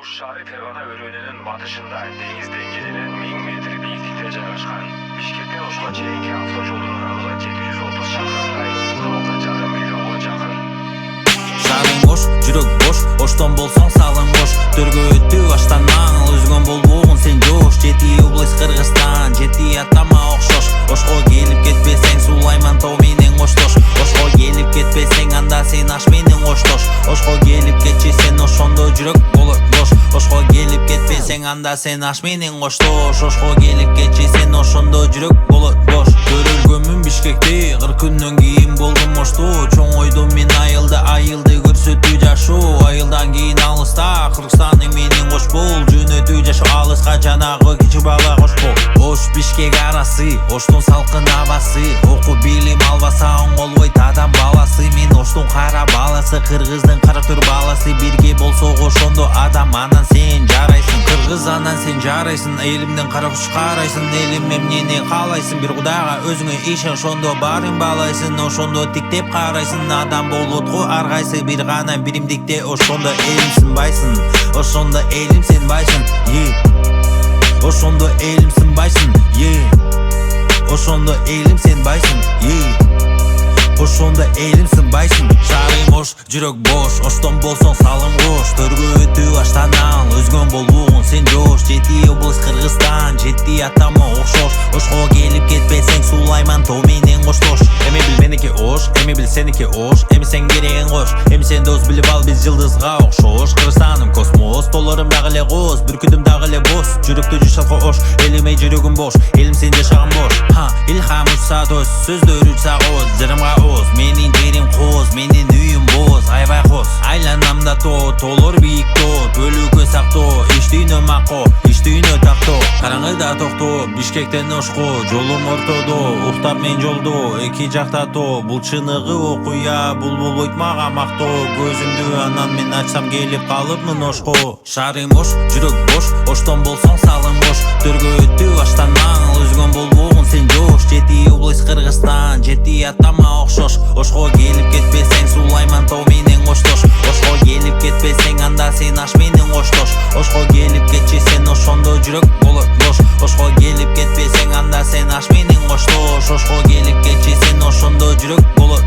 Kuş şarı Fergana örüğünün batışında deniz dengelerinin 1000 metre büyüklükte жайгашкан. Бишкектен Ошко чейинки автожолдун аралыгы 730 шақырымдай, халкы жарым миллионго жакын. Шарың бош, жүрөк бош, Оштон болсоң салың бош. Төргө өттү аштанан, өзгөн болбогун сен жош. Жети область Кыргызстан, жети атама окшош. Ошко келип кетпесең Сулайман тоо менен коштош. Ошко келип кетпесең анда сен аш менен коштош. Ошко келип кетчесең ошондо жүрөк болот бош. Ошко келип кетпесең анда сен аш менен коштош. Ошко келип кетчесең ошондо жүрөк болот бош. Көрөлгөнмүн Бишкекте 40 күндөн кийин болдум Ошто. Чоң ойдум мен айылды көрсөтүү жашоо. Айылдан кийин алыста Кыргызстаның менен кош бол. Жөнөтүү жашоо алыска жанагы кичи бала кош бол. Ош Бишкек арасы, Оштун салкын абасы. Окуп билим албасаң болбойт адам баласы. Мен Оштун кара баласы, Кыргыздын кара төр баласы. Бирге болсок ошондо адам, анан сен жарайсың. Кыргыз анан сен жарайсың. Элимден кара куш карайсың. Элим эмнени каалайсың? Бир Кудайга өзүңө ишен, ошондо баарын баалайсың. Ошондо тиктеп карайсың. Адам болот го ар кайсы бир гана биримдикте. Ошондо элимсин байсың. Ошондо элимсин байсың. Ошондо элимсин байсың. Ошондо элимсин байсың. Ошондо элимсин байсың. Шарым бош, жүрөк бош, Оштон болсоң салым кош. Төргө өтүү аштанан, өзгөн болбогун сен жош. Жети область Кыргызстан, жети атама окшош. Ошко келип кетпесең Сулайман тоо менен коштош. Эми бил меники Ош, эми бил сеники Ош. Эми сен керегиң кош, эми сен дос билип ал, биз жылдызга окшош. Кыргызстаным космос, толорум дагы эле коз, бүркүтүм дагы эле бос. Жүрөктө жашалко Ош, элиме жүрөгүм бош, элим сен жашаган бош. Илхам учса тоз, сөздөр учса коз, жырымга оз. Менин жерим коз, менин үйүм боз, айбай коз. Айланамда тоо, тоолор бийик тоо, бөлүүгө сактоо, иш дүйнө макко, иш дүйнө тактоо. Караңгыда токтоо, Бишкектен Ошко, жолум ортодо, уктап мен жолдо, эки жакта тоо. Бул чыныгы окуя, бул болбойт мага мактоо. Көзүмдү анан мен ачсам келип калыпмын Ошко. Шарым бош, жүрөк бош, Оштон болсоң салым бош. Төргө өтүү аштанан, өзгөн болбогун сен жош. Жети область Кыргызстан, жети атама окшош. Ошко келип кетпесең Сулайман тоо менен коштош. Ошко келип кетпесең анда сен аш менен коштош. Ошко келип кетчесең ошондо жүрөк болот бош. Ошко келип кетпесең анда сен аш менен коштош. Ошко келип кетчесең ошондо жүрөк болот